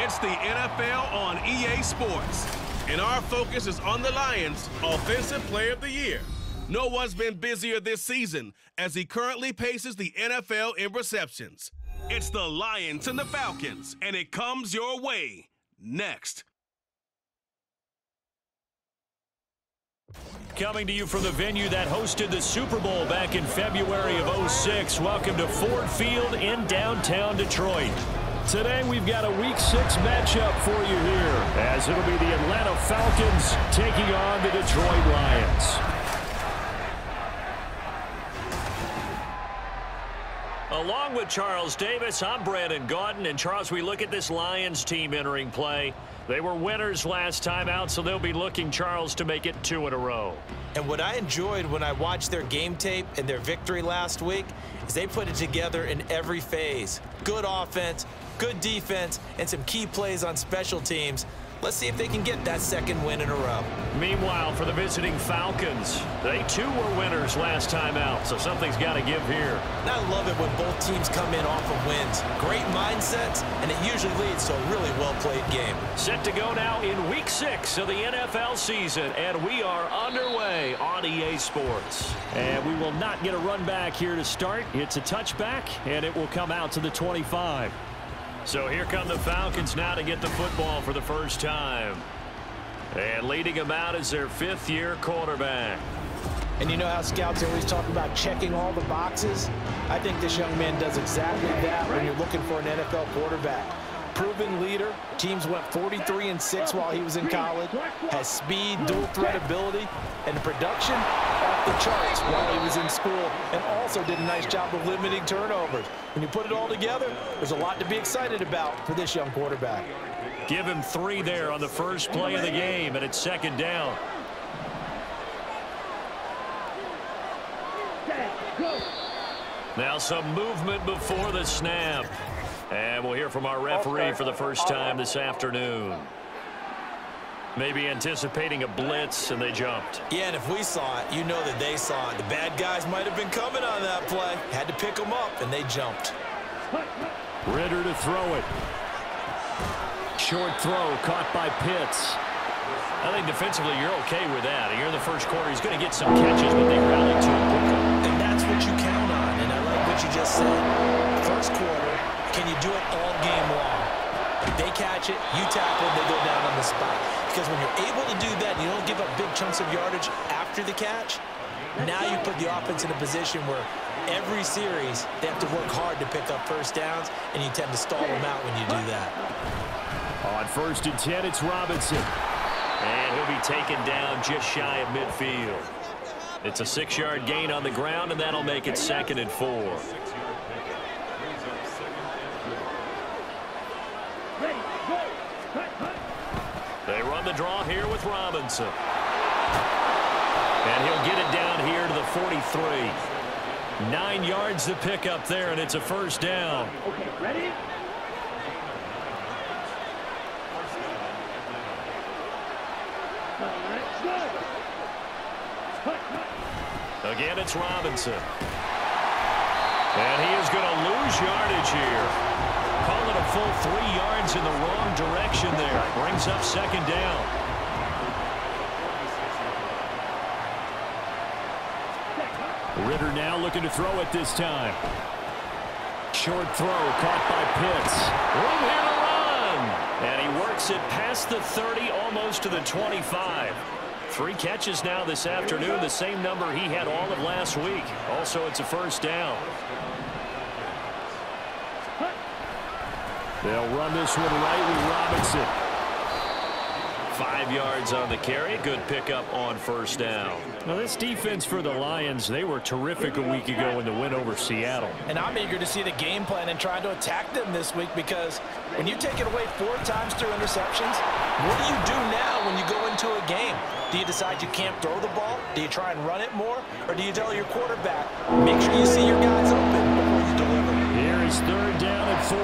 It's the NFL on EA Sports, and our focus is on the Lions' Offensive Player of the Year. No one's been busier this season as he currently paces the NFL in receptions. It's the Lions and the Falcons, and it comes your way next. Coming to you from the venue that hosted the Super Bowl back in February of '06. Welcome to Ford Field in downtown Detroit. Today we've got a Week 6 matchup for you here, as it'll be the Atlanta Falcons taking on the Detroit Lions. Along with Charles Davis, I'm Brandon Gaudin. And Charles, we look at this Lions team entering play. They were winners last time out, so they'll be looking, Charles, to make it 2 in a row. And what I enjoyed when I watched their game tape and their victory last week is they put it together in every phase. Good offense, good defense, and some key plays on special teams. Let's see if they can get that second win in a row. Meanwhile, for the visiting Falcons, they too were winners last time out, so something's got to give here. And I love it when both teams come in off of wins. Great mindsets, and it usually leads to a really well-played game. Set to go now in Week 6 of the NFL season, and we are underway on EA Sports. And we will not get a run back here to start. It's a touchback, and it will come out to the 25. So here come the Falcons now to get the football for the first time. And leading them out is their 5th-year quarterback. And you know how scouts always talk about checking all the boxes? I think this young man does exactly that when you're looking for an NFL quarterback. Proven leader. Teams went 43-6 while he was in college. Has speed, dual threat ability, and production off the charts while he was in school. And also did a nice job of limiting turnovers. When you put it all together, there's a lot to be excited about for this young quarterback. Give him 3 there on the first play of the game, and it's 2nd down. Now some movement before the snap. And we'll hear from our referee for the first time this afternoon. Maybe anticipating a blitz, and they jumped. Yeah, and if we saw it, you know that they saw it. The bad guys might have been coming on that play. Had to pick them up, and they jumped. Ritter to throw it. Short throw caught by Pitts. I think defensively you're okay with that. Here in the first quarter, he's going to get some catches, but they rallied to him quickly. And that's what you count on, and I like what you just said. First quarter, can you do it all game long? If they catch it, you tackle it, they go down on the spot. Because when you're able to do that, you don't give up big chunks of yardage after the catch. Now you put the offense in a position where every series they have to work hard to pick up first downs, and you tend to stall them out when you do that. On 1st and 10, it's Robinson. And he'll be taken down just shy of midfield. It's a 6-yard gain on the ground, and that'll make it 2nd and 4. They run the draw here with Robinson. And he'll get it down here to the 43. 9 yards to pick up there, and it's a 1st down. Okay, ready? Again, it's Robinson. And he is going to lose yardage here. Call it a full 3 yards in the wrong direction there. Brings up 2nd down. Ritter now looking to throw it this time. Short throw caught by Pitts. Room here to run. And he works it past the 30, almost to the 25. 3 catches now this afternoon, the same number he had all of last week. Also, it's a 1st down. They'll run this one right with Robinson. 5 yards on the carry. Good pickup on 1st down. Now, this defense for the Lions, they were terrific a week ago in the win over Seattle. And I'm eager to see the game plan and try to attack them this week, because when you take it away 4 times through interceptions, what do you do now when you go into a game? Do you decide you can't throw the ball? Do you try and run it more? Or do you tell your quarterback, make sure you see your guys open before you deliver? Here is 3rd down and 4.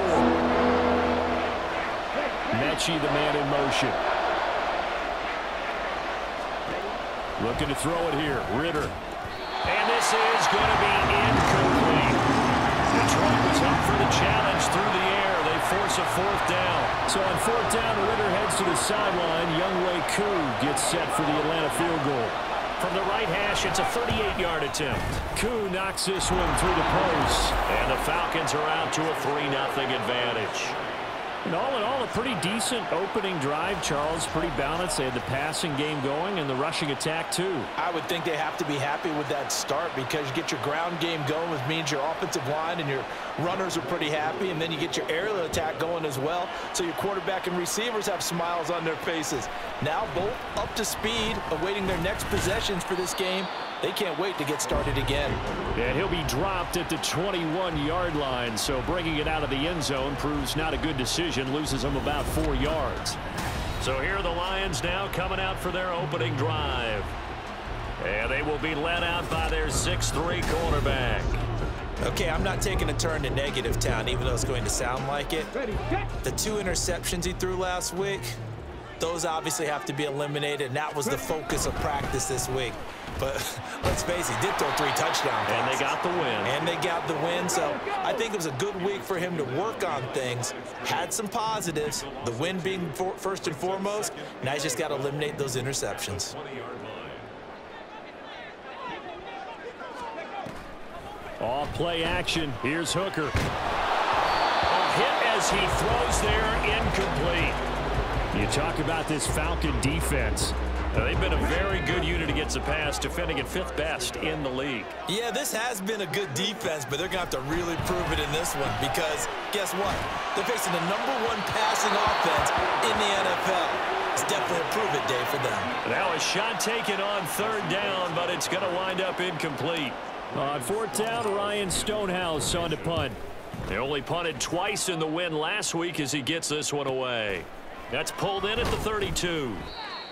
Mechie, the man in motion. Looking to throw it here. Ritter. And this is going to be incomplete. Detroit was up for the challenge through the air. They force a fourth down. So on fourth down, Ritter heads to the sideline. Younghoe Koo gets set for the Atlanta field goal. From the right hash, it's a 38-yard attempt. Koo knocks this one through the post. And the Falcons are out to a 3-0 advantage. And all in all, a pretty decent opening drive, Charles. Pretty balanced. They had the passing game going and the rushing attack, too. I would think they have to be happy with that start because you get your ground game going, which means your offensive line and your runners are pretty happy, and then you get your aerial attack going as well, so your quarterback and receivers have smiles on their faces. Now both up to speed, awaiting their next possessions for this game. They can't wait to get started again. And he'll be dropped at the 21-yard line, so bringing it out of the end zone proves not a good decision, loses him about 4 yards. So here are the Lions now coming out for their opening drive. And they will be led out by their 6'3" quarterback. Okay, I'm not taking a turn to negative town, even though it's going to sound like it. The 2 interceptions he threw last week, those obviously have to be eliminated, and that was the focus of practice this week. But let's face it, he did throw 3 touchdown passes. And they got the win. And they got the win, so I think it was a good week for him to work on things. Had some positives, the win being first and foremost. Now he's just got to eliminate those interceptions. Off play action. Here's Hooker. A hit as he throws there, incomplete. You talk about this Falcon defense. They've been a very good unit against the pass, defending at 5th best in the league. Yeah, this has been a good defense, but they're going to have to really prove it in this one because guess what? They're facing the #1 passing offense in the NFL. It's definitely a prove-it day for them. Now a shot taken on 3rd down, but it's going to wind up incomplete. On 4th down, Ryan Stonehouse on to punt. They only punted twice in the win last week as he gets this one away. That's pulled in at the 32.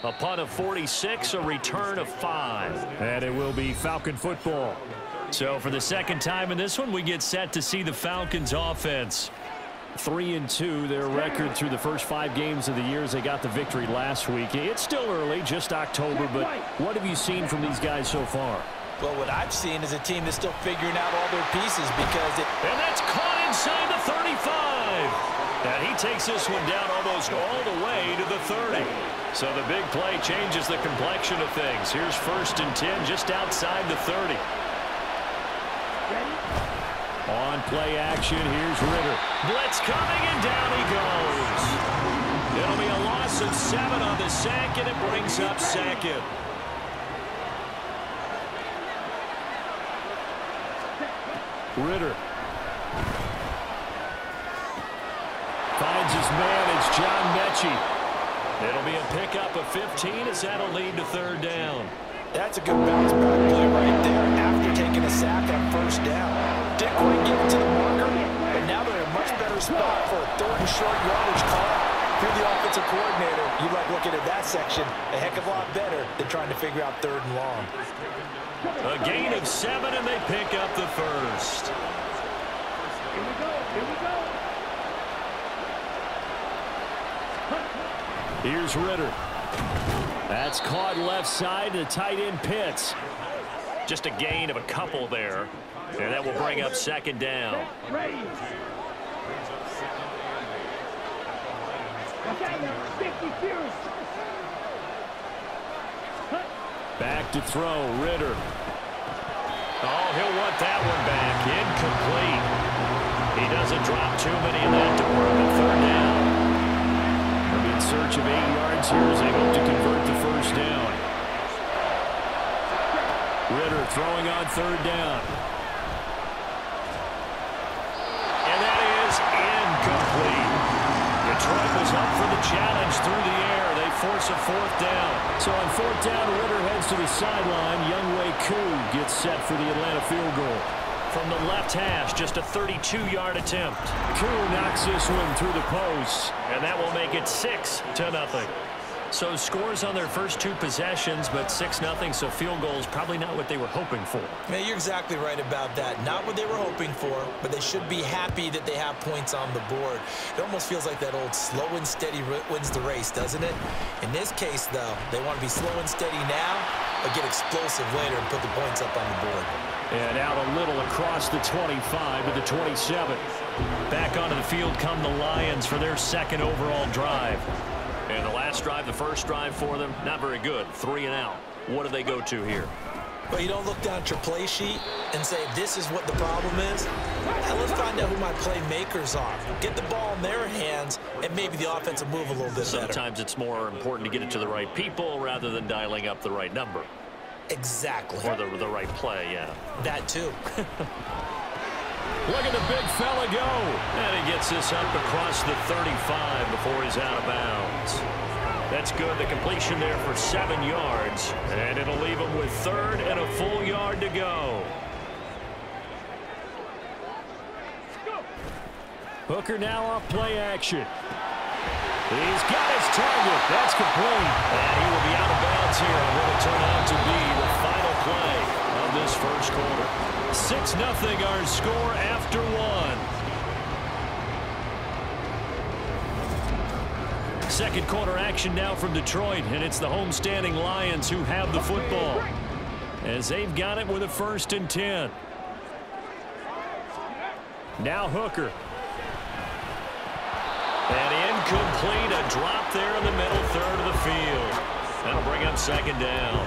A punt of 46, a return of 5. And it will be Falcon football. So for the second time in this one, we get set to see the Falcons offense. 3-2, their record through the first 5 games of the year as they got the victory last week. It's still early, just October, but what have you seen from these guys so far? Well, what I've seen is a team that's still figuring out all their pieces because it... And that's caught inside the 35. And he takes this one down almost all the way to the 30. So the big play changes the complexion of things. Here's 1st and 10 just outside the 30. On play action, here's Ritter. Blitz coming, and down he goes. It'll be a loss of 7 on the sack, and it brings up 2nd. Ritter. Finds his man. It's John Mechie. It'll be a pickup of 15 as that'll lead to 3rd down. That's a good bounce back play right there after taking a sack on 1st down. Didn't quite get it to the marker, but now they're in a much better spot for a 3rd and short yardage call. If you're the offensive coordinator, you like looking at that section a heck of a lot better than trying to figure out 3rd and long. A gain of 7, and they pick up the 1st. Here we go. Here we go. Here's Ritter. That's caught left side to tight end Pitts. Just a gain of a couple there. And that will bring up 2nd down. Back to throw, Ritter. Oh, he'll want that one back. Incomplete. He doesn't drop too many in that department. 3rd down. They'll be in search of 8 yards here as they hope to convert the 1st down. Ritter throwing on 3rd down. And that is incomplete. Detroit was up for the challenge through the air. They force a 4th down. So on 4th down, Ritter heads to the sideline. Younghoe Koo gets set for the Atlanta field goal. From the left hash, just a 32-yard attempt. Koo knocks this one through the post, and that will make it 6-0. So scores on their first 2 possessions, but 6-0, so field goals probably not what they were hoping for. Man, you're exactly right about that. Not what they were hoping for, but they should be happy that they have points on the board. It almost feels like that old slow and steady wins the race, doesn't it? In this case, though, they want to be slow and steady now, but get explosive later and put the points up on the board. And out a little across the 25 to the 27. Back onto the field come the Lions for their second overall drive. And the last drive, the first drive for them, not very good. 3 and out. What do they go to here? But you don't look down at your play sheet and say, this is what the problem is. Now let's find out who my playmakers are. Get the ball in their hands, and maybe the offense will move a little bit better. Sometimes it's more important to get it to the right people rather than dialing up the right number. Exactly. Or the right play, yeah. That too. Look at the big fella go. And he gets this up across the 35 before he's out of bounds. That's good. The completion there for 7 yards. And it'll leave him with 3rd and a full yard to go. Hooker now off play action. He's got his target. That's complete. And he will be out of bounds here on what will turn out to be the final play of this first quarter. 6-0 our score after 1. Second quarter action now from Detroit, and it's the homestanding Lions who have the football as they've got it with a 1st and 10. Now Hooker. And incomplete, a drop there in the middle third of the field. That'll bring up 2nd down.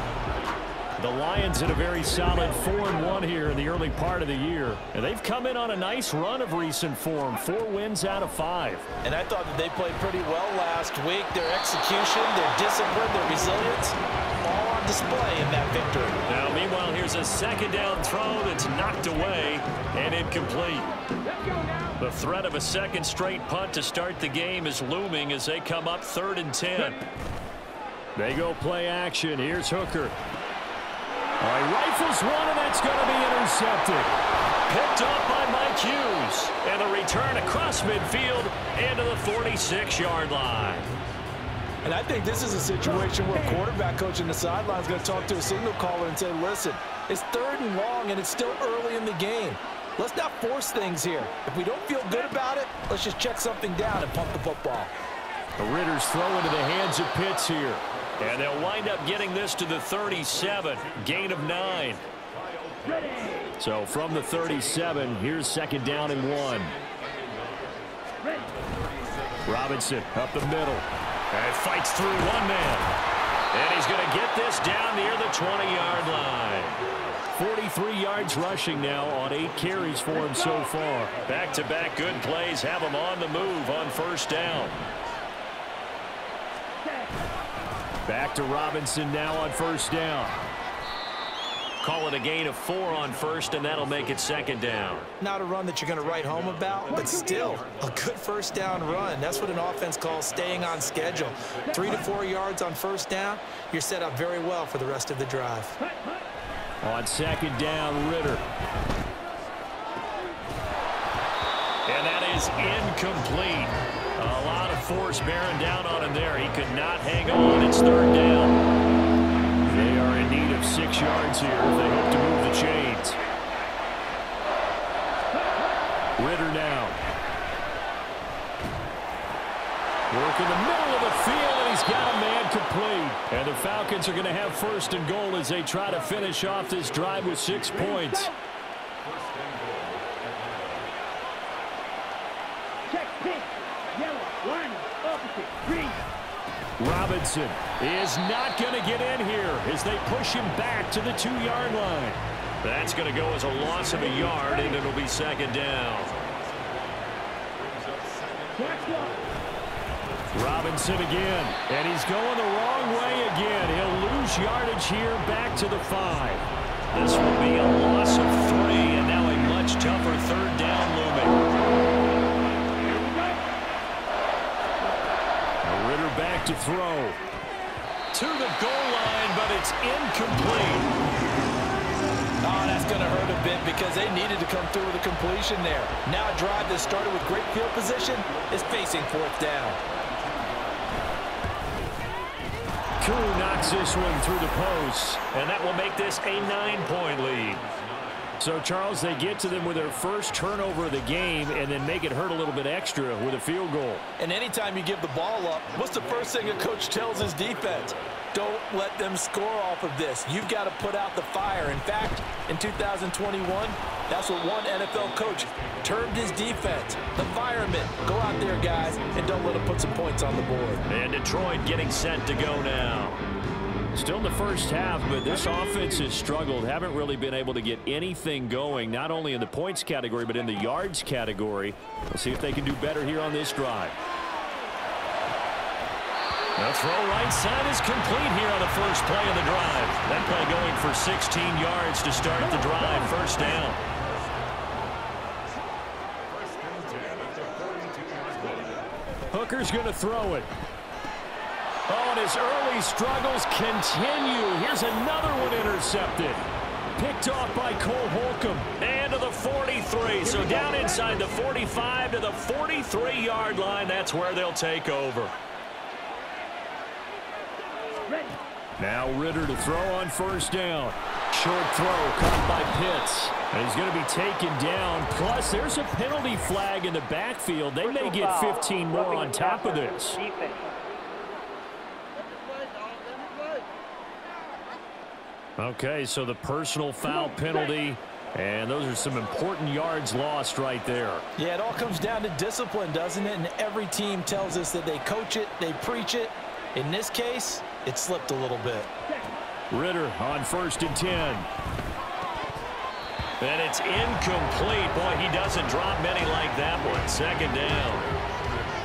The Lions in a very solid 4-1 here in the early part of the year. And they've come in on a nice run of recent form. 4 wins out of 5. And I thought that they played pretty well last week. Their execution, their discipline, their resilience, all on display in that victory. Now, meanwhile, here's a 2nd down throw that's knocked away and incomplete. The threat of a 2nd straight punt to start the game is looming as they come up 3rd and 10. They go play action. Here's Hooker. All right, rifles one, and that's going to be intercepted. Picked up by Mike Hughes. And the return across midfield into the 46-yard line. And I think this is a situation where a quarterback coach in the sideline is going to talk to a signal caller and say, listen, it's 3rd and long, and it's still early in the game. Let's not force things here. If we don't feel good about it, let's just check something down and pump the football. The Ritters throw into the hands of Pitts here. And they'll wind up getting this to the 37. Gain of 9. So from the 37, here's 2nd down and 1. Robinson up the middle. And fights through one man. And he's going to get this down near the 20-yard line. 43 yards rushing now on 8 carries for him so far. Back-to-back good plays have him on the move on 1st down. Back to Robinson now on 1st down. Call it a gain of 4 on 1st, and that'll make it 2nd down. Not a run that you're going to write home about, but still a good 1st down run. That's what an offense calls staying on schedule. 3 to 4 yards on 1st down, you're set up very well for the rest of the drive. On 2nd down, Ritter. And that is incomplete. A lot of force bearing down on him there. He could not hang on. It's 3rd down. They are in need of 6 yards here if they hope to move the chains. Ritter now. Work in the middle of the field, and he's got a man complete. And the Falcons are going to have 1st and goal as they try to finish off this drive with 6 points. Robinson is not going to get in here as they push him back to the 2-yard line. That's going to go as a loss of a yard, and it'll be 2nd down. Robinson again, and he's going the wrong way again. He'll lose yardage here back to the 5. This will be a loss of 3, and now a much tougher 3rd down looming. Back to throw. To the goal line, but it's incomplete. Oh, that's going to hurt a bit because they needed to come through with a completion there. Now a drive that started with great field position is facing 4th down. Koo knocks this one through the post, and that will make this a 9-point lead. So, Charles, they get to them with their first turnover of the game and then make it hurt a little bit extra with a field goal. And anytime you give the ball up, what's the first thing a coach tells his defense? Don't let them score off of this. You've got to put out the fire. In fact, in 2021, that's what one NFL coach termed his defense. The firemen. Go out there, guys, and don't let them put some points on the board. And Detroit getting set to go now. Still in the first half, but this offense has struggled. Haven't really been able to get anything going, not only in the points category, but in the yards category. Let's see if they can do better here on this drive. The throw right side is complete here on the first play of the drive. That play going for 16 yards to start the drive. First down. Hooker's going to throw it. Oh, and his early struggles continue. Here's another one intercepted. Picked off by Cole Holcomb. And to the 43. So down inside the 45 to the 43-yard line. That's where they'll take over. Now Ritter to throw on first down. Short throw caught by Pitts. And he's going to be taken down. Plus, there's a penalty flag in the backfield. They may get 15 more on top of this. Okay, so the personal foul penalty, and those are some important yards lost right there. Yeah, it all comes down to discipline, doesn't it? And every team tells us that they coach it, they preach it. In this case, it slipped a little bit. Ritter on 1st and 10. And it's incomplete. Boy, he doesn't drop many like that one. Second down.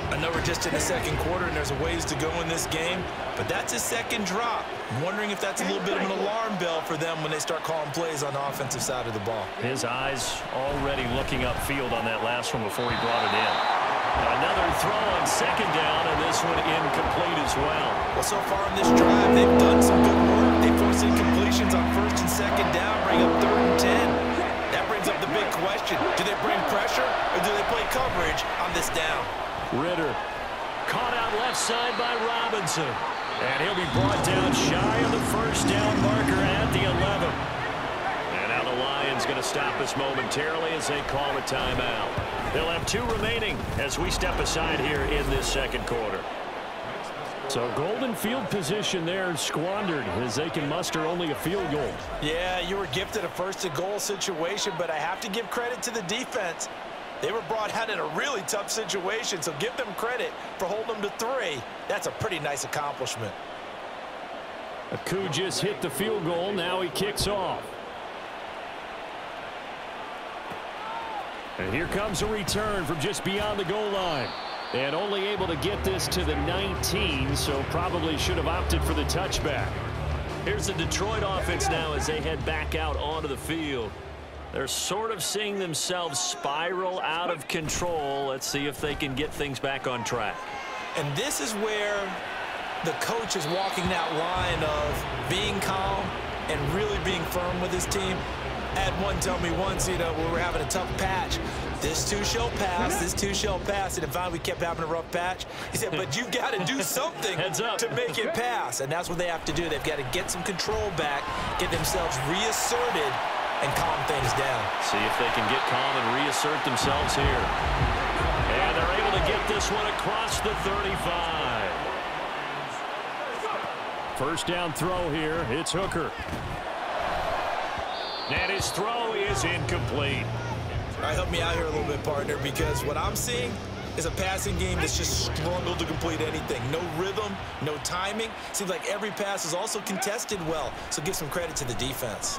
I know we're just in the second quarter and there's a ways to go in this game, but that's his second drop. I'm wondering if that's a little bit of an alarm bell for them when they start calling plays on the offensive side of the ball. His eyes already looking upfield on that last one before he brought it in. Another throw on second down, and this one incomplete as well. Well, so far in this drive, they've done some good work. They forced incompletions on 1st and 2nd down, bring up 3rd and 10. That brings up the big question. Do they bring pressure, or do they play coverage on this down? Ritter caught out left side by Robinson. And he'll be brought down shy of the first down marker at the 11. And now the Lions going to stop us momentarily as they call a timeout. They'll have 2 remaining as we step aside here in this second quarter. So golden field position there squandered as they can muster only a field goal. Yeah, you were gifted a 1st and goal situation, but I have to give credit to the defense. They were brought out in a really tough situation, so give them credit for holding them to 3. That's a pretty nice accomplishment. Aku just hit the field goal. Now he kicks off. And here comes a return from just beyond the goal line. And only able to get this to the 19, so probably should have opted for the touchback. Here's the Detroit offense now as they head back out onto the field. They're sort of seeing themselves spiral out of control. Let's see if they can get things back on track. And this is where the coach is walking that line of being calm and really being firm with his team. I had one tell me once, you know, when we were having a tough patch, this too shall pass, this too shall pass. And finally we kept having a rough patch. He said, but you've got to do something to make it pass. And that's what they have to do. They've got to get some control back, get themselves reasserted, and calm things down. See if they can get calm and reassert themselves here. And they're able to get this one across the 35. First down throw here. It's Hooker. And his throw is incomplete. All right, help me out here a little bit, partner, because what I'm seeing is a passing game that's just struggled to complete anything. No rhythm, no timing. Seems like every pass is also contested well, so give some credit to the defense.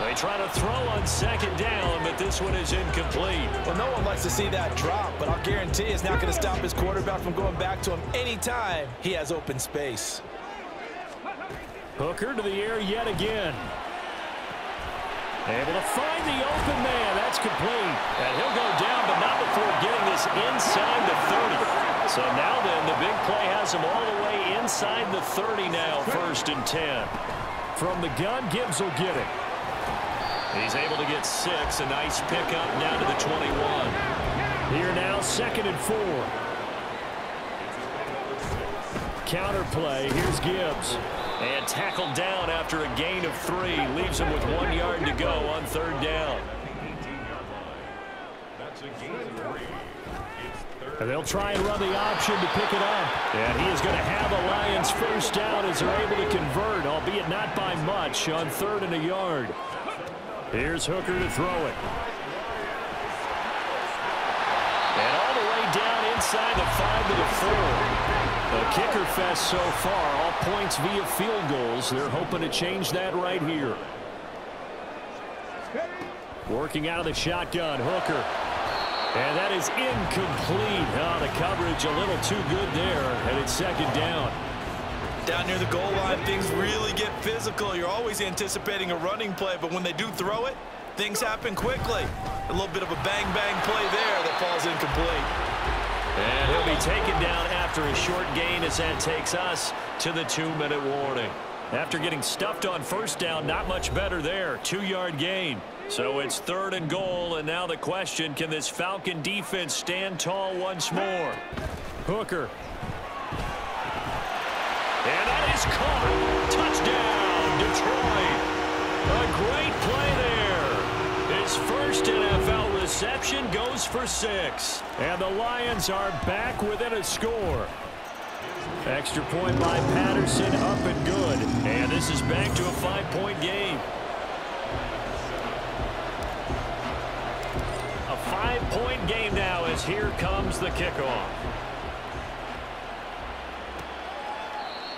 They try to throw on second down, but this one is incomplete. Well, no one likes to see that drop, but I'll guarantee it's not going to stop his quarterback from going back to him anytime he has open space. Hooker to the air yet again. Able to find the open man. That's complete. And he'll go down, but not before getting this inside the 30. So now then, the big play has him all the way inside the 30 now, 1st and 10. From the gun, Gibbs will get it. He's able to get 6. A nice pickup down to the 21. Here now, 2nd and 4. Counter play. Here's Gibbs. And tackled down after a gain of 3. Leaves him with 1 yard to go on 3rd down. And they'll try and run the option to pick it up. And he is going to have a Lions first down as they're able to convert, albeit not by much, on 3rd and a yard. Here's Hooker to throw it. And all the way down inside the 5 to the 4. A kicker fest so far, all points via field goals. They're hoping to change that right here. Working out of the shotgun, Hooker. And that is incomplete. Oh, the coverage a little too good there, and it's 2nd down. Down near the goal line, things really get physical. You're always anticipating a running play, but when they do throw it, things happen quickly. A little bit of a bang-bang play there that falls incomplete. And he'll be taken down after a short gain as that takes us to the 2-minute warning. After getting stuffed on 1st down, not much better there. 2-yard gain. So it's 3rd and goal, and now the question, can this Falcon defense stand tall once more? Hooker. And that is caught. Touchdown, Detroit. A great play there. His first NFL reception goes for 6. And the Lions are back within a score. Extra point by Patterson, up and good. And this is back to a 5-point game. A 5-point game now as here comes the kickoff.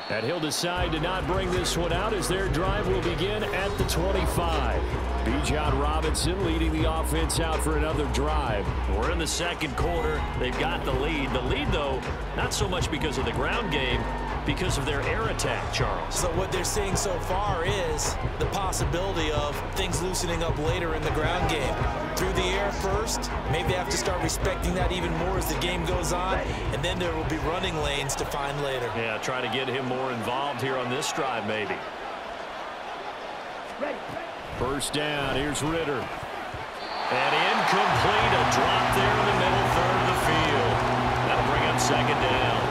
And he'll decide to not bring this one out as their drive will begin at the 25. Bijan Robinson leading the offense out for another drive. We're in the 2nd quarter. They've got the lead. The lead, though, not so much because of the ground game, because of their air attack, Charles. So what they're seeing so far is the possibility of things loosening up later in the ground game. Through the air first, maybe they have to start respecting that even more as the game goes on, and then there will be running lanes to find later. Yeah, try to get him more involved here on this drive, maybe. First down, here's Ritter. And incomplete, a drop there in the middle 3rd of the field. That'll bring up 2nd down.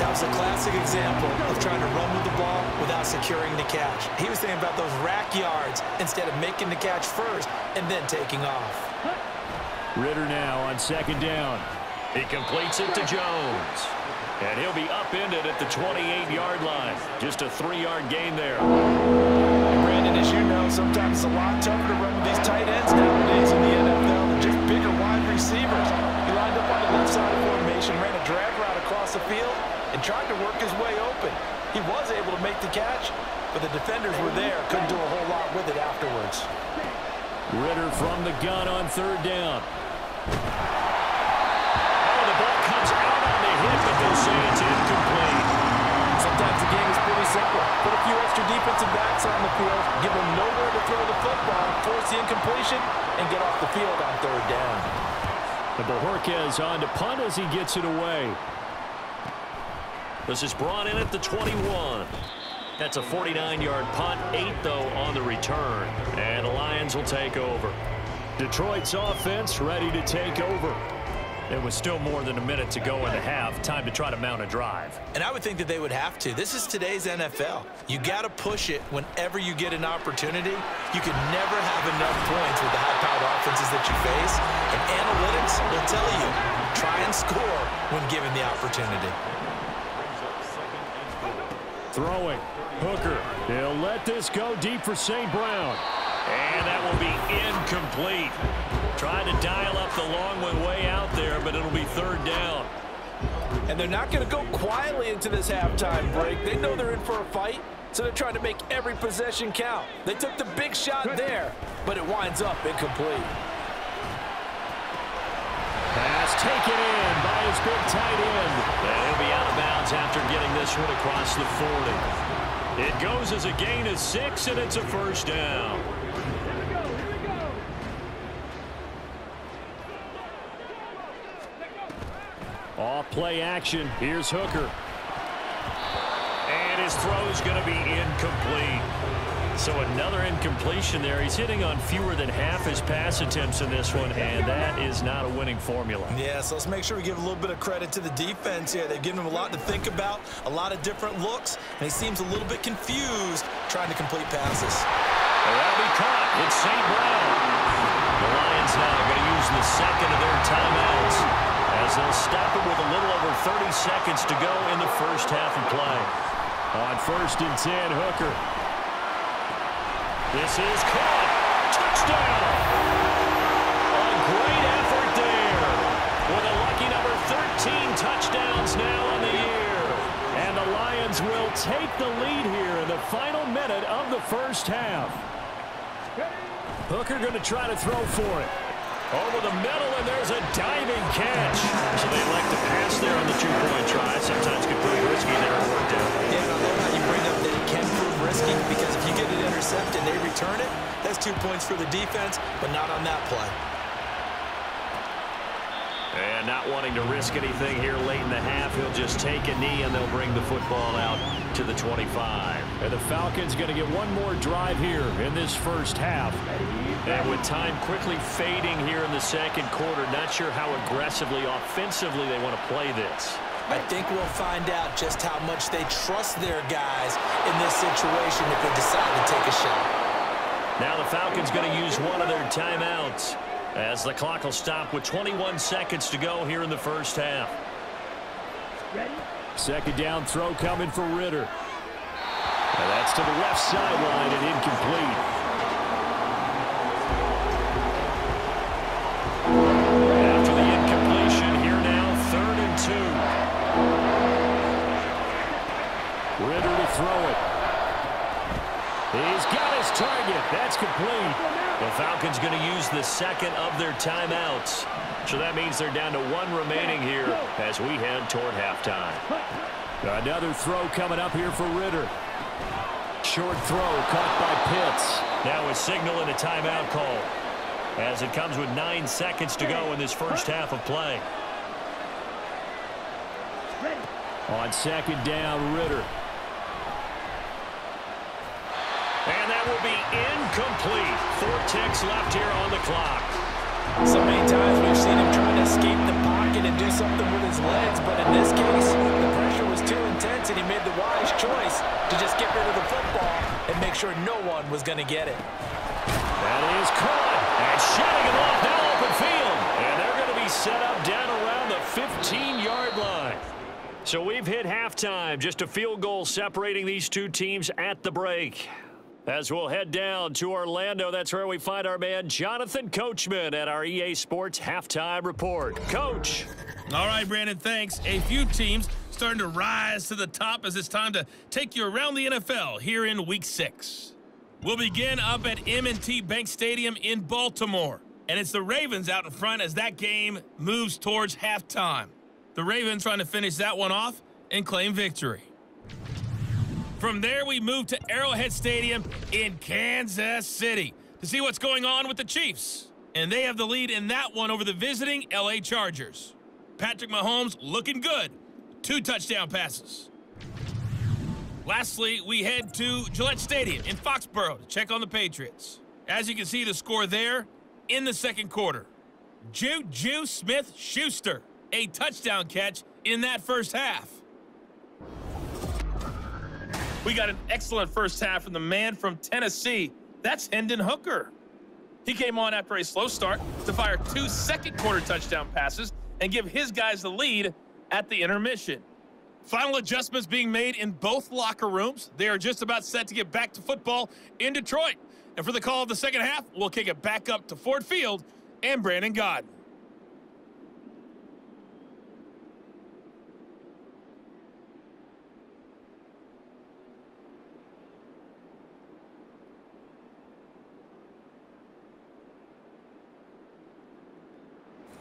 That was a classic example of trying to run with the ball without securing the catch. He was thinking about those rack yards instead of making the catch first and then taking off. Ritter now on 2nd down. He completes it to Jones. And he'll be upended at the 28-yard line. Just a 3-yard gain there. And Brandon, as you know, sometimes it's a lot tougher to run with these tight ends nowadays in the NFL than just bigger wide receivers. He lined up on the left side of formation, ran a drag route across the field, and tried to work his way open. He was able to make the catch, but the defenders were there. Couldn't do a whole lot with it afterwards. Ritter from the gun on 3rd down. Oh, the ball comes out on the hit, but they'll say it's incomplete. Sometimes the game is pretty simple. Put a few extra defensive backs on the field, give them nowhere to throw the football, force the incompletion, and get off the field on 3rd down. The Bojorquez on to punt as he gets it away. This is brought in at the 21. That's a 49-yard punt, 8, though, on the return. And the Lions will take over. Detroit's offense ready to take over. It was still more than a minute to go in the half. Time to try to mount a drive. And I would think that they would have to. This is today's NFL. You got to push it whenever you get an opportunity. You can never have enough points with the high-powered offenses that you face. And analytics will tell you, try and score when given the opportunity. Throwing. Hooker. He'll let this go deep for St. Brown. And that will be incomplete. Trying to dial up the long one way out there, but it'll be 3rd down. And they're not going to go quietly into this halftime break. They know they're in for a fight, so they're trying to make every possession count. They took the big shot there, but it winds up incomplete. Pass taken in by his big tight end. And he'll be out of bounds after getting this one across the 40. It goes as a gain of 6, and it's a 1st down. Off play action. Here's Hooker. And his throw is going to be incomplete. So another incompletion there. He's hitting on fewer than half his pass attempts in this one, and that is not a winning formula. Yeah, so let's make sure we give a little bit of credit to the defense here. They've given him a lot to think about, a lot of different looks, and he seems a little bit confused trying to complete passes. That'll be caught. It's St. Brown. The Lions now are going to use the second of their timeouts as they'll stop it with a little over 30 seconds to go in the first half of play. On 1st and 10, Hooker. This is caught. Touchdown. A great effort there. With a lucky number 13 touchdowns now on the year. And the Lions will take the lead here in the final minute of the first half. Hooker going to try to throw for it. Over the middle, and there's a diving catch. So they elect to pass there on the two-point try. Sometimes get pretty risky there and worked out. Yeah, and I love how you bring up that it can prove risky, because if you get it intercepted and they return it, that's 2 points for the defense, but not on that play. And not wanting to risk anything here late in the half, he'll just take a knee, and they'll bring the football out to the 25. And the Falcons going to get one more drive here in this first half. And with time quickly fading here in the second quarter, not sure how aggressively, offensively they want to play this. I think we'll find out just how much they trust their guys in this situation if they decide to take a shot. Now the Falcons going to use one of their timeouts as the clock will stop with 21 seconds to go here in the first half. Second down throw coming for Ritter. And that's to the left sideline and incomplete. After the incompletion, here now, 3rd and 2. Ritter to throw it. He's got his target. That's complete. The Falcons going to use the second of their timeouts. So that means they're down to 1 remaining here as we head toward halftime. Another throw coming up here for Ritter. Short throw caught by Pitts. Now a signal and a timeout call as it comes with 9 seconds to go in this first half of play. On second down, Ritter. And that will be incomplete. 4 ticks left here on the clock. So many times we've seen him trying to escape the pocket and do something with his legs, but in this case, the pressure was too intense, and he made the wise choice to just get rid of the football and make sure no one was going to get it. That is caught. And shutting him off now open field. And they're going to be set up down around the 15-yard line. So we've hit halftime. Just a field goal separating these two teams at the break. As we'll head down to Orlando, that's where we find our man Jonathan Coachman at our EA Sports Halftime Report. Coach. All right, Brandon, thanks. A few teams starting to rise to the top as it's time to take you around the NFL here in Week 6. We'll begin up at M&T Bank Stadium in Baltimore. And it's the Ravens out in front as that game moves towards halftime. The Ravens trying to finish that one off and claim victory. From there, we move to Arrowhead Stadium in Kansas City to see what's going on with the Chiefs. And they have the lead in that one over the visiting LA Chargers. Patrick Mahomes looking good. 2 touchdown passes. Lastly, we head to Gillette Stadium in Foxborough to check on the Patriots. As you can see, the score there in the second quarter. Juju Smith-Schuster, a touchdown catch in that first half. We got an excellent first half from the man from Tennessee. That's Hendon Hooker. He came on after a slow start to fire 2 second-quarter touchdown passes and give his guys the lead at the intermission. Final adjustments being made in both locker rooms. They are just about set to get back to football in Detroit. And for the call of the second half, we'll kick it back up to Ford Field and Brandon Gaudin.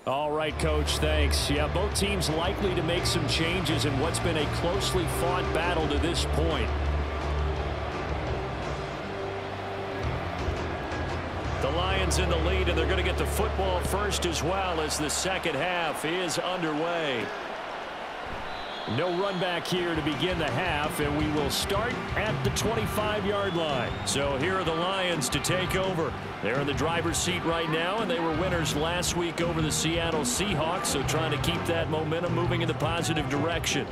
All right, Coach, thanks. Yeah, both teams likely to make some changes in what's been a closely fought battle to this point. The Lions in the lead, and they're going to get the football first as well as the second half is underway. No run back here to begin the half, and we will start at the 25-yard line. So here are the Lions to take over. They're in the driver's seat right now, and they were winners last week over the Seattle Seahawks, so trying to keep that momentum moving in the positive direction.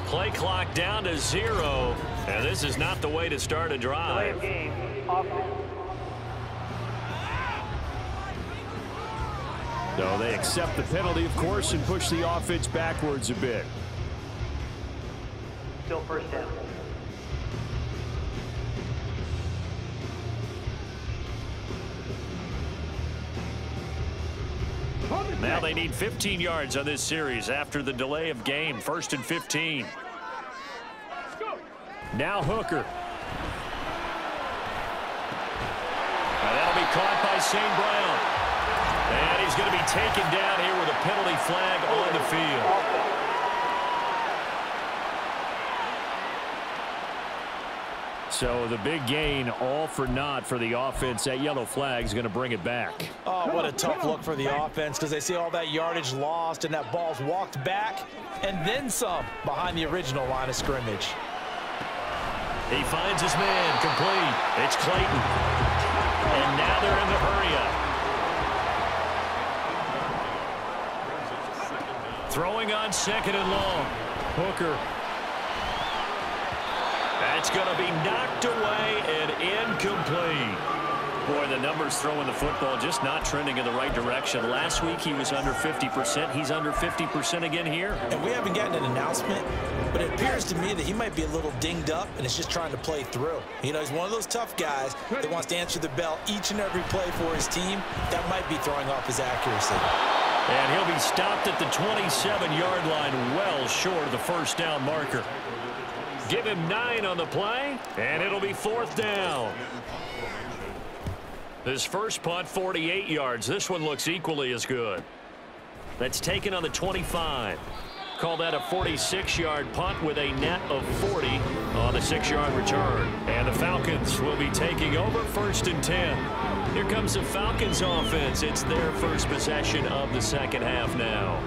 Play clock down to 0, and this is not the way to start a drive. So they accept the penalty, of course, and push the offense backwards a bit. Still first down. Now they need 15 yards on this series after the delay of game. 1st and 15. Now Hooker. Now that'll be caught by St. Brown. And he's going to be taken down here with a penalty flag on the field. So the big gain, all for naught for the offense. That yellow flag is going to bring it back. Oh, what a tough look for the offense, because they see all that yardage lost and that ball's walked back and then some behind the original line of scrimmage. He finds his man, complete. It's Clayton. And now they're in the hurry up. Throwing on 2nd and long. Hooker. That's going to be knocked away and incomplete. Boy, the numbers throwing the football just not trending in the right direction. Last week he was under 50%. He's under 50% again here. And we haven't gotten an announcement, but it appears to me that he might be a little dinged up and is just trying to play through. You know, he's one of those tough guys that wants to answer the bell each and every play for his team. That might be throwing off his accuracy. And he'll be stopped at the 27-yard line, well short of the first down marker. Give him 9 on the play, and it'll be 4th down. His first punt, 48 yards. This one looks equally as good. That's taken on the 25. Call that a 46-yard punt with a net of 40 on the 6-yard return. And the Falcons will be taking over 1st and 10. Here comes the Falcons offense. It's their first possession of the second half now.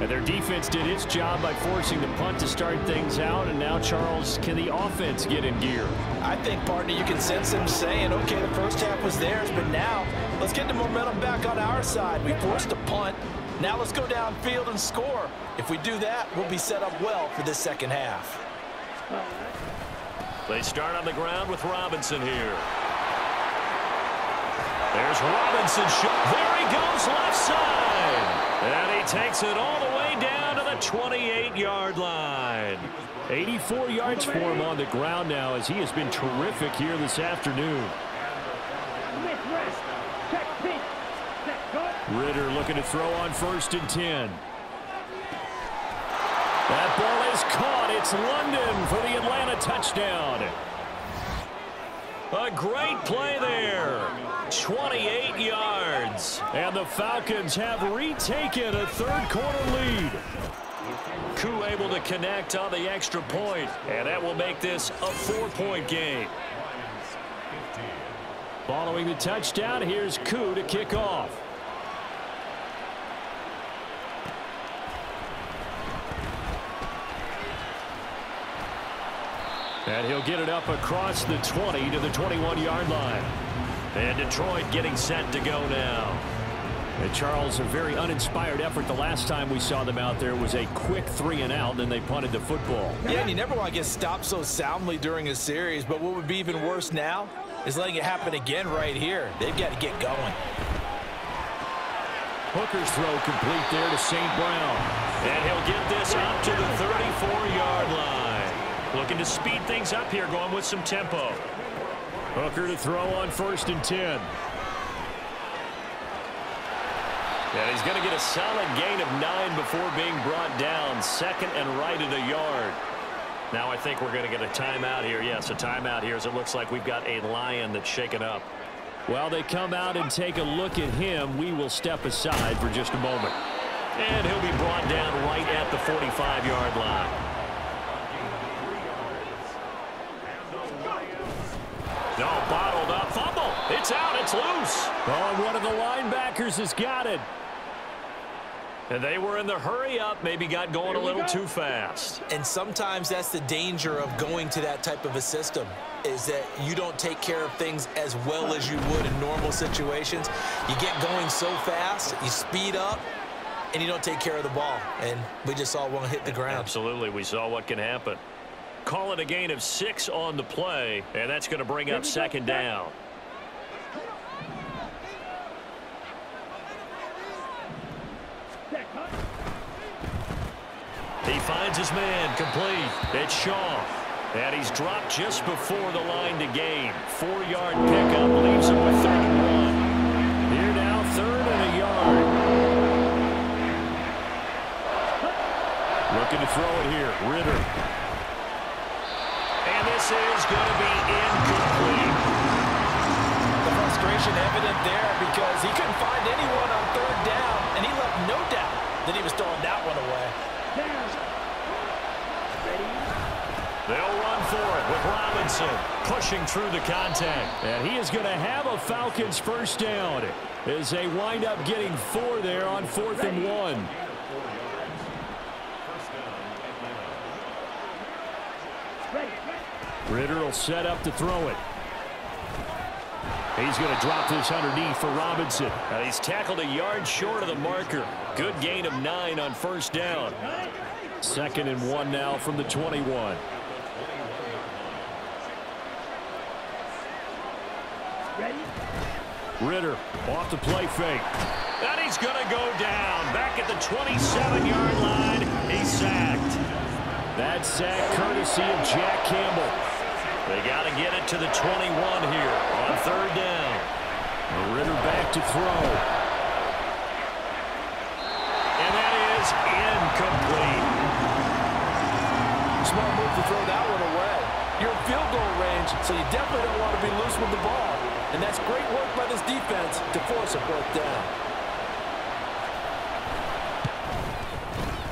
And their defense did its job by forcing the punt to start things out. And now, Charles, can the offense get in gear? I think, partner, you can sense them saying, okay, the first half was theirs, but now let's get the momentum back on our side. We forced a punt. Now let's go downfield and score. If we do that, we'll be set up well for this second half. They start on the ground with Robinson here. There's Robinson. There he goes, left side. And he takes it all the way down to the 28-yard line. 84 yards for him on the ground now, as he has been terrific here this afternoon. Ritter looking to throw on 1st and 10. That ball is caught. It's London for the Atlanta touchdown. A great play there. 28 yards. And the Falcons have retaken a third-quarter lead. Koo able to connect on the extra point, and that will make this a 4-point game. Following the touchdown, here's Koo to kick off. And he'll get it up across the 20 to the 21-yard line. And Detroit getting set to go now. And Charles, a very uninspired effort. The last time we saw them out there was a quick 3-and-out, then they punted the football. Yeah, and you never want to get stopped so soundly during a series, but what would be even worse now is letting it happen again right here. They've got to get going. Hooker's throw complete there to St. Brown. And he'll get this up to the 34-yard line. Looking to speed things up here, going with some tempo. Hooker to throw on 1st and 10. And he's going to get a solid gain of 9 before being brought down. Second and right at a yard. Now I think we're going to get a timeout here. Yes, a timeout here as it looks like we've got a Lion that's shaken up. Well, they come out and take a look at him. We will step aside for just a moment. And he'll be brought down right at the 45-yard line. No, bottled up. Fumble. It's out. It's loose. Oh, one of the linebackers has got it. And they were in the hurry up, maybe got going a little too fast. And sometimes that's the danger of going to that type of a system, is that you don't take care of things as well as you would in normal situations. You get going so fast, you speed up, and you don't take care of the ball. And we just saw one hit the ground. Absolutely, we saw what can happen. Call it a gain of 6 on the play, and that's going to bring up second down. He finds his man complete. It's Shaw. And he's dropped just before the line to gain. 4-yard pickup leaves him with 31. Here now, 3rd and a yard. Looking to throw it here. Ritter. And this is going to be incomplete. The frustration evident there because he couldn't find anyone on 3rd down, and he left no doubt that he was throwing that one away. They'll run for it with Robinson pushing through the contact. And he is going to have a Falcons first down as they wind up getting 4 there on 4th and 1. Ritter will set up to throw it. He's going to drop this underneath for Robinson. He's tackled a yard short of the marker. Good gain of 9 on first down. 2nd and 1 now from the 21. Ritter off the play fake. And he's going to go down. Back at the 27-yard line. He's sacked. That sack courtesy of Jack Campbell. They got to get it to the 21 here on 3rd down. Ritter back to throw. And that is incomplete. Smart move to throw that one away. You're in field goal range, so you definitely don't want to be loose with the ball. And that's great work by this defense to force a 4th down.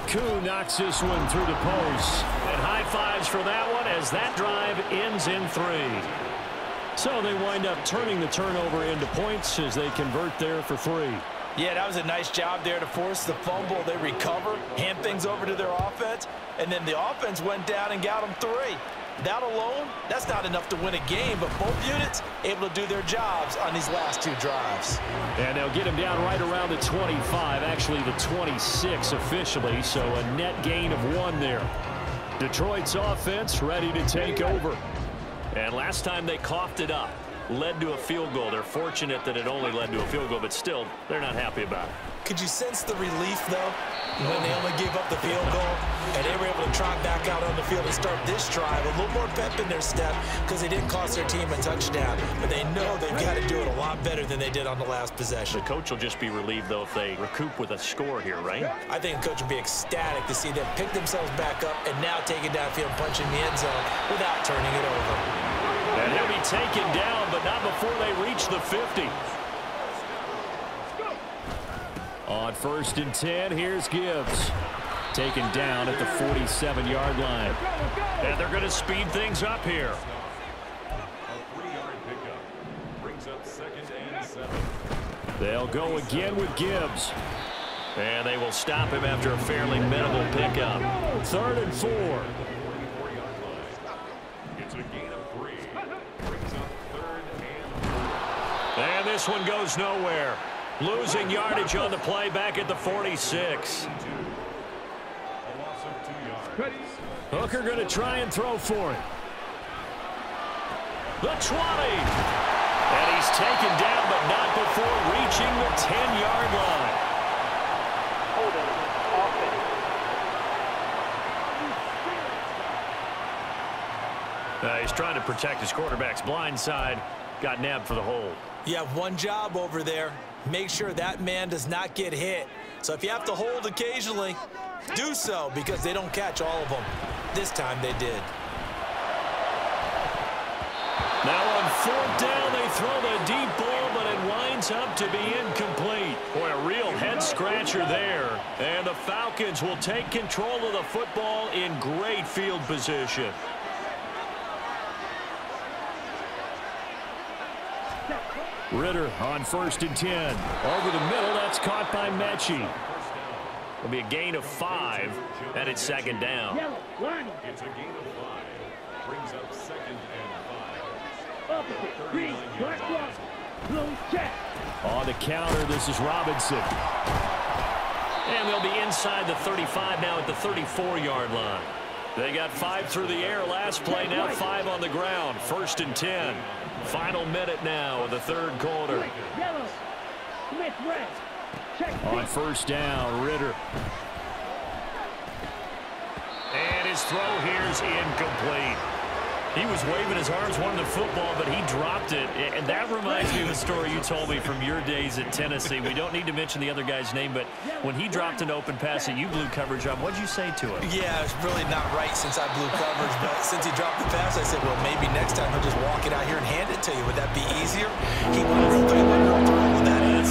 Koo knocks this one through the post. And high fives for that one as that drive ends in 3. So they wind up turning the turnover into points as they convert there for 3. Yeah, that was a nice job there to force the fumble. They recover, hand things over to their offense, and then the offense went down and got them 3. That alone, that's not enough to win a game, but both units able to do their jobs on these last 2 drives. And they'll get him down right around the 25, actually the 26 officially, so a net gain of 1 there. Detroit's offense ready to take over. And last time they coughed it up, led to a field goal. They're fortunate that it only led to a field goal, but still, they're not happy about it. Could you sense the relief, though, when they only gave up the field goal and they were able to trot back out on the field and start this drive? A little more pep in their step because they didn't cost their team a touchdown, but they know they've got to do it a lot better than they did on the last possession. The coach will just be relieved, though, if they recoup with a score here, right? I think the coach will be ecstatic to see them pick themselves back up and now take it downfield, punching the end zone without turning it over. And he'll be taken down, but not before they reach the 50. On 1st and 10, here's Gibbs. Taken down at the 47-yard line. And they're going to speed things up here. A 3-yard pickup brings up 2nd and 7. They'll go again with Gibbs. And they will stop him after a fairly minimal pickup. 3rd and 4. 44-yard line. It's a gain of 3. Brings up 3rd and 4. And this one goes nowhere. Losing yardage on the play back at the 46. A loss of 2 yards. Hooker going to try and throw for it. The 20. And he's taken down, but not before reaching the 10-yard line. He's trying to protect his quarterback's blind side. got nabbed for the hold. You have one job over there. Make sure that man does not get hit. So if you have to hold occasionally, do so, because they don't catch all of them. This time they did. Now on 4th down, they throw the deep ball, but it winds up to be incomplete. Boy, a real head-scratcher there. And the Falcons will take control of the football in great field position. Ritter on 1st and 10. Over the middle, that's caught by Mechie. It'll be a gain of 5, and it's 2nd down. It's a gain of 5. Brings up 2nd and 5. Opposite, green, black block, blue check. On the counter, this is Robinson. And they'll be inside the 35 now at the 34-yard line. They got 5 through the air last play, now 5 on the ground. 1st and 10. Final minute now of the 3rd quarter. Yellow, Smith red. Check. On 1st down, Ritter. And his throw here's incomplete. He was waving his arms, wanting the football, but he dropped it. And that reminds me of a story you told me from your days at Tennessee. We don't need to mention the other guy's name, but when he dropped an open pass that you blew coverage on, what'd you say to him? Yeah, it's really not right since I blew coverage, but since he dropped the pass, I said, well, maybe next time he'll just walk it out here and hand it to you. Would that be easier? He went real through with that is.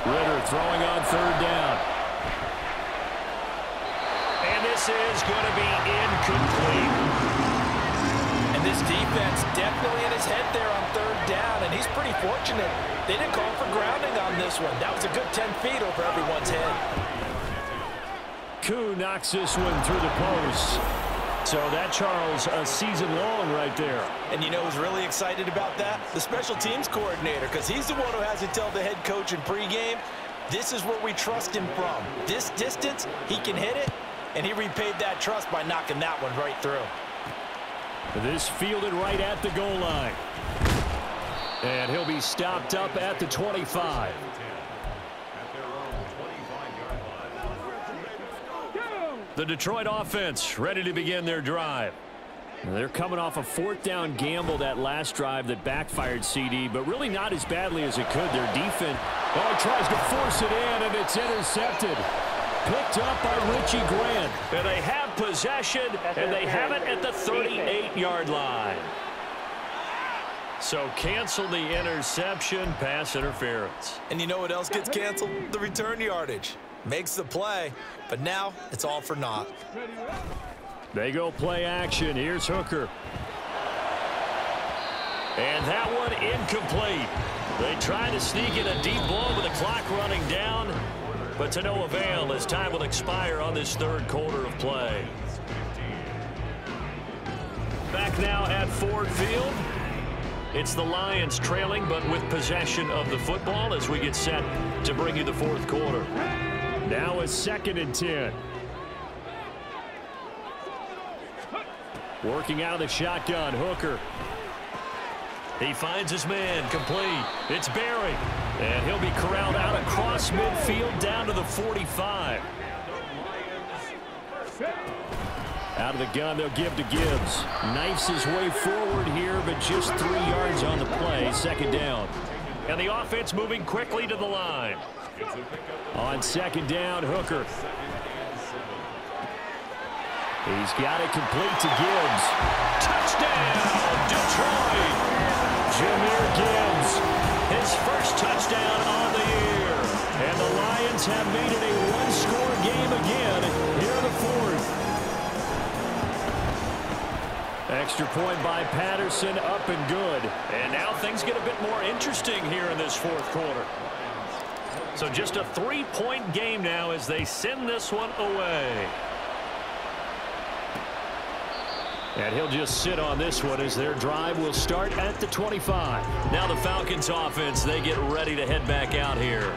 Ritter throwing on 3rd down. This is going to be incomplete. And this defense definitely in his head there on 3rd down, and he's pretty fortunate. They didn't call for grounding on this one. That was a good 10 feet over everyone's head. Koo knocks this one through the post. So that, Charles, a season long right there. And you know who's really excited about that? The special teams coordinator, because he's the one who has to tell the head coach in pregame, this is where we trust him from. This distance, he can hit it. And he repaid that trust by knocking that one right through. This fielded right at the goal line. And he'll be stopped up at the 25. The Detroit offense ready to begin their drive. They're coming off a 4th down gamble that last drive that backfired CD, but really not as badly as it could. Their defense, tries to force it in, and it's intercepted. Picked up by Richie Grant. And they have possession, and they have it at the 38-yard line. So cancel the interception, pass interference. And you know what else gets canceled? The return yardage. Makes the play, but now it's all for naught. They go play action. Here's Hooker. And that one incomplete. They try to sneak in a deep ball with the clock running down, but to no avail as time will expire on this 3rd quarter of play. Back now at Ford Field. It's the Lions trailing, but with possession of the football as we get set to bring you the 4th quarter. Now a 2nd and 10. Working out of the shotgun, Hooker. He finds his man, complete. It's Barry. And he'll be corralled out across midfield down to the 45. Out of the gun, they'll give to Gibbs. Knifes his way forward here, but just 3 yards on the play. 2nd down. And the offense moving quickly to the line. On 2nd down, Hooker. He's got it complete to Gibbs. Touchdown, Detroit! Jahmyr Gibbs, his first touchdown on the year. And the Lions have made it a one-score game again here in the 4th. Extra point by Patterson, up and good. And now things get a bit more interesting here in this 4th quarter. So just a 3-point game now as they send this one away. And he'll just sit on this one as their drive will start at the 25. Now the Falcons offense, they get ready to head back out here.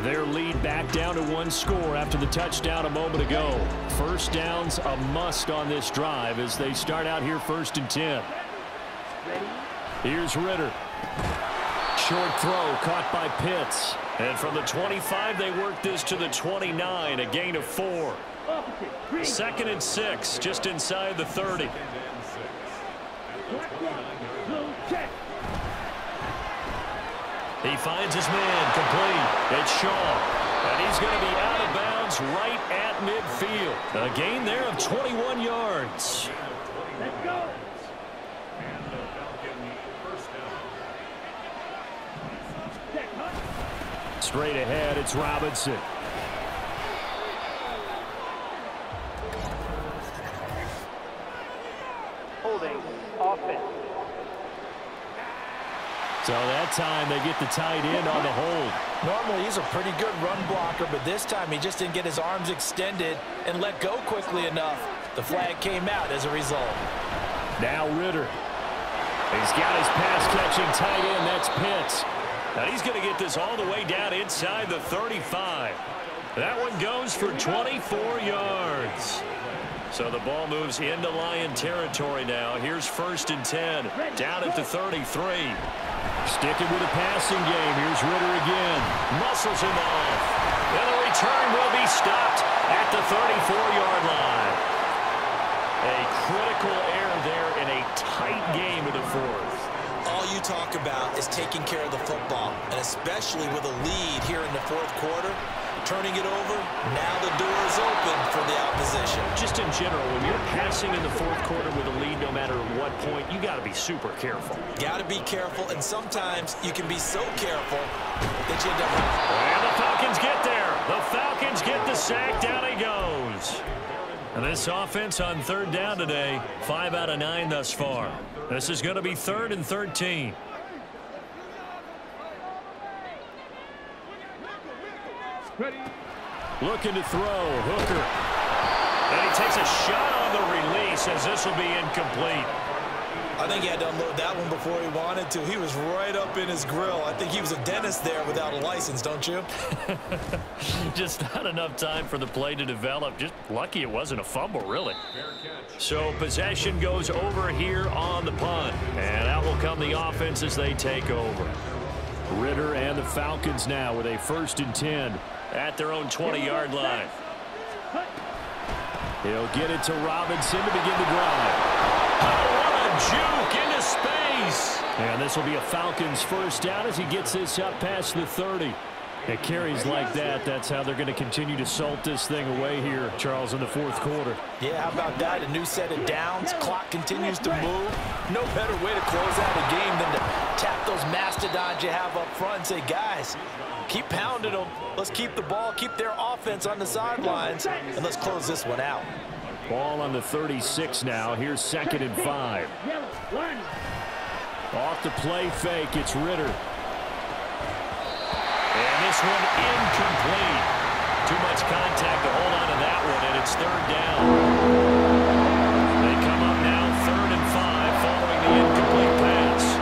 Their lead back down to 1 score after the touchdown a moment ago. 1st down's a must on this drive as they start out here 1st and 10. Here's Ritter. Short throw caught by Pitts. And from the 25, they work this to the 29, a gain of 4. 2nd and 6, just inside the 30. He finds his man, complete. It's Shaw, and he's going to be out of bounds right at midfield. A gain there of 21 yards. Let's go. Straight ahead, it's Robinson. Holding offense. So that time they get the tight end on the hold. Normally he's a pretty good run blocker, but this time he just didn't get his arms extended and let go quickly enough. The flag came out as a result. Now Ritter. He's got his pass-catching tight end. That's Pitts. And he's going to get this all the way down inside the 35. That one goes for 24 yards. So the ball moves into Lion territory now. Here's 1st and 10. Down at the 33. Sticking with the passing game. Here's Ritter again. Muscles him off. And the return will be stopped at the 34-yard line. A critical error there in a tight game of the 4th. All you talk about is taking care of the football, and especially with a lead here in the 4th quarter, turning it over, now the door is open for the opposition. Just in general, when you're passing in the 4th quarter with a lead, no matter what point, you got to be super careful. Got to be careful, and sometimes you can be so careful that you end up... And the Falcons get there. The Falcons get the sack. Down he goes. And this offense on 3rd down today, 5 out of 9 thus far. This is going to be 3rd and 13. Ready. Looking to throw. Hooker. And he takes a shot on the release as this will be incomplete. I think he had to unload that one before he wanted to. He was right up in his grill. I think he was a dentist there without a license, don't you? Just not enough time for the play to develop. Just lucky it wasn't a fumble, really. So possession goes over here on the punt. And out will come the offense as they take over. Ritter and the Falcons now with a 1st and 10 at their own 20-yard line. He'll get it to Robinson to begin the drive. Oh, what a juke into space. And this will be a Falcons 1st down as he gets this up past the 30. It carries like that. That's how they're going to continue to salt this thing away here, Charles, in the 4th quarter. Yeah, how about that? A new set of downs. Clock continues to move. No better way to close out a game than to tap those mastodons you have up front and say, guys, keep pounding them. Let's keep the ball, keep their offense on the sidelines, and let's close this one out. Ball on the 36 now. Here's 2nd and 5. Off the play fake, it's Ritter. And this one incomplete. Too much contact to hold on to that one, and it's 3rd down. They come up now 3rd and 5 following the incomplete pass.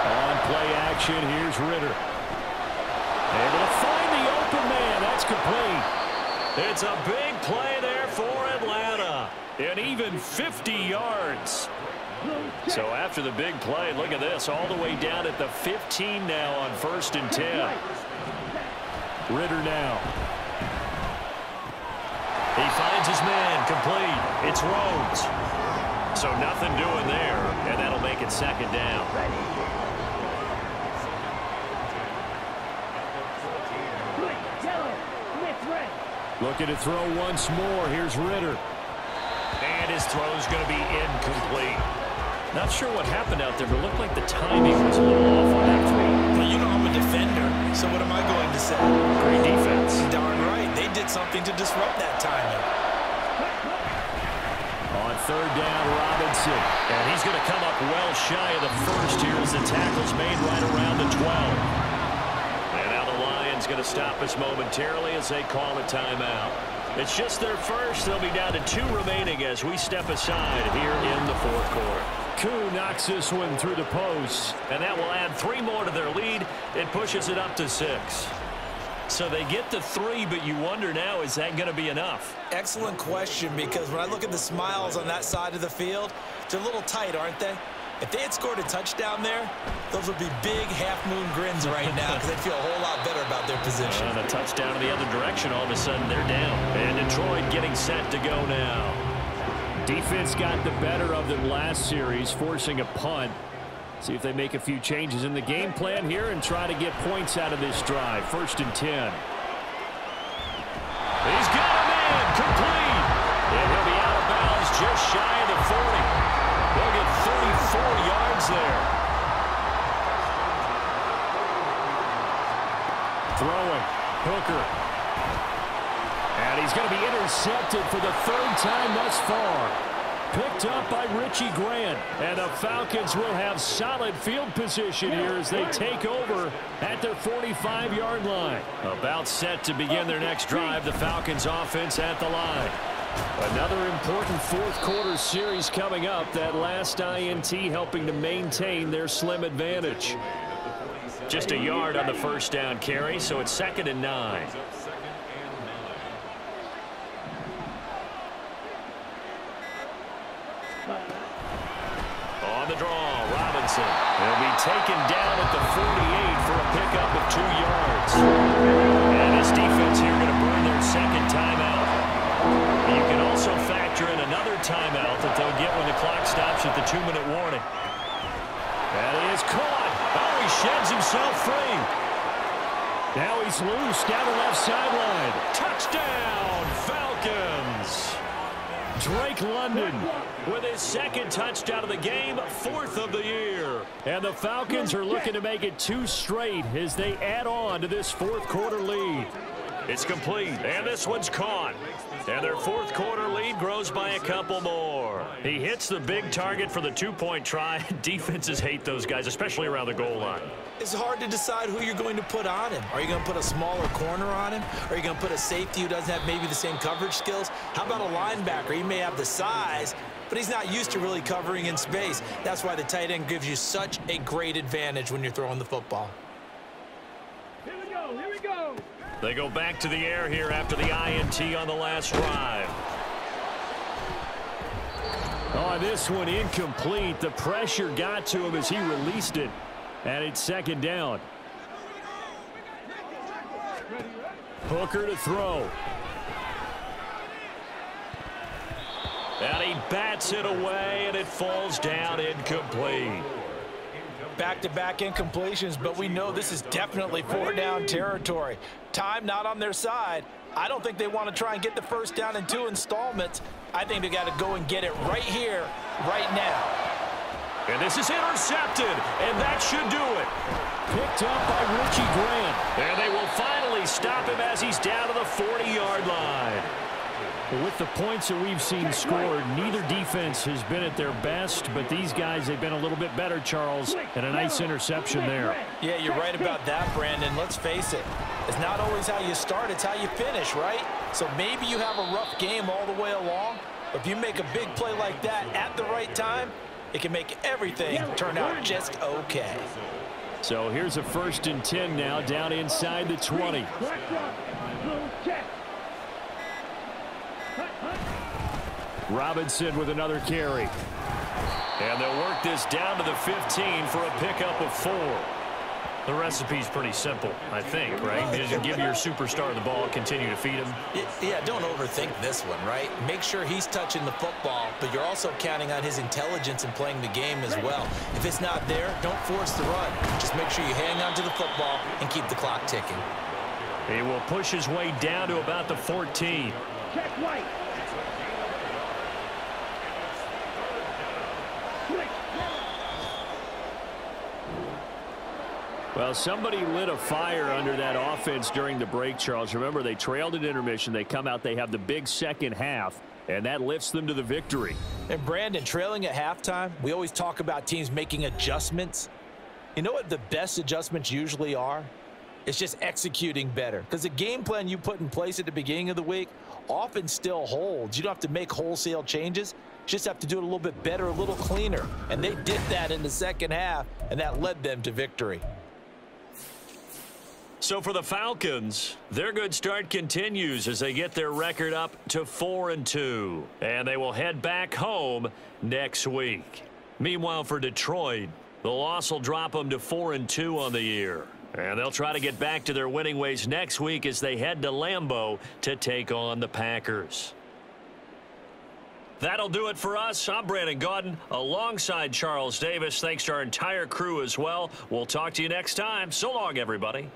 On play action, here's Ritter. Able to find the open man. That's complete. It's a big play there for Atlanta. And even 50 yards. So after the big play, look at this, all the way down at the 15 now on 1st and 10. Ritter now. He finds his man, complete. It's Rhodes. So nothing doing there, and that'll make it 2nd down. Looking to throw once more. Here's Ritter. And his throw's going to be incomplete. Not sure what happened out there, but it looked like the timing was a little off on that throw. Well, you know I'm a defender, so what am I going to say? Great defense. Darn right. They did something to disrupt that timing. On 3rd down, Robinson. And he's going to come up well shy of the 1st here as the tackle's made right around the 12. And now the Lions going to stop us momentarily as they call a timeout. It's just their 1st. They'll be down to 2 remaining as we step aside here in the 4th quarter. Koo knocks this one through the post, and that will add 3 more to their lead. It pushes it up to 6. So they get to 3, but you wonder now, is that going to be enough? Excellent question, because when I look at the smiles on that side of the field, they're a little tight, aren't they? If they had scored a touchdown there, those would be big half-moon grins right now because they'd feel a whole lot better about their position. And a touchdown in the other direction, all of a sudden they're down. And Detroit getting set to go now. Defense got the better of them last series, forcing a punt. See if they make a few changes in the game plan here and try to get points out of this drive. 1st and 10. He's got a man complete. And he'll be out of bounds just shy of the 40. They'll get 34 yards there. Throwing. Hooker. And he's going to be intercepted for the 3rd time thus far. Picked up by Richie Grant. And the Falcons will have solid field position here as they take over at their 45-yard line. About set to begin their next drive. The Falcons offense at the line. Another important 4th quarter series coming up. That last INT helping to maintain their slim advantage. Just a yard on the 1st down carry, so it's 2nd and 9. On the draw, Robinson. He'll be taken down at the 48 for a pickup of 2 yards. And this defense here going to burn their 2nd timeout. You can also factor in another timeout that they'll get when the clock stops at the 2-minute warning. And he is caught. Oh, he sheds himself free. Now he's loose down the left sideline. Touchdown, Falcons. Drake London with his 2nd touchdown of the game, 4th of the year. And the Falcons are looking to make it 2 straight as they add on to this 4th quarter lead. It's complete, and this one's caught. And their 4th quarter lead grows by a couple more. He hits the big target for the 2-point try. Defenses hate those guys, especially around the goal line. It's hard to decide who you're going to put on him. Are you going to put a smaller corner on him? Are you going to put a safety who doesn't have maybe the same coverage skills? How about a linebacker? He may have the size, but he's not used to really covering in space. That's why the tight end gives you such a great advantage when you're throwing the football. Here we go, here we go. They go back to the air here after the INT on the last drive. Oh, this one incomplete. The pressure got to him as he released it. And it's 2nd down. Hooker to throw. And he bats it away, and it falls down incomplete. Back-to-back incompletions, but we know this is definitely 4-down territory. Time not on their side. I don't think they want to try and get the 1st down in 2 installments. I think they got to go and get it right here, right now. And this is intercepted, and that should do it. Picked up by Richie Grant. And they will finally stop him as he's down to the 40-yard line. With the points that we've seen scored, neither defense has been at their best, but these guys, they've been a little bit better, Charles, and a nice interception there. Yeah, you're right about that, Brandon. Let's face it. It's not always how you start, it's how you finish, right? So maybe you have a rough game all the way along, but if you make a big play like that at the right time, it can make everything turn out just okay. So here's a 1st and 10 now, down inside the 20. Robinson with another carry. And they'll work this down to the 15 for a pickup of 4. The recipe's pretty simple, I think, right? You give your superstar the ball, continue to feed him. Yeah, don't overthink this one, right? Make sure he's touching the football, but you're also counting on his intelligence in playing the game as well. If it's not there, don't force the run. Just make sure you hang on to the football and keep the clock ticking. He will push his way down to about the 14. Check white. Well, somebody lit a fire under that offense during the break, Charles. Remember, they trailed at intermission. They come out, they have the big 2nd half, and that lifts them to the victory. And Brandon, trailing at halftime, we always talk about teams making adjustments. You know what the best adjustments usually are? It's just executing better. Because the game plan you put in place at the beginning of the week often still holds. You don't have to make wholesale changes. You just have to do it a little bit better, a little cleaner. And they did that in the 2nd half, and that led them to victory. So for the Falcons, their good start continues as they get their record up to 4-2. And they will head back home next week. Meanwhile, for Detroit, the loss will drop them to 4-2 on the year. And they'll try to get back to their winning ways next week as they head to Lambeau to take on the Packers. That'll do it for us. I'm Brandon Gaudin alongside Charles Davis. Thanks to our entire crew as well. We'll talk to you next time. So long, everybody.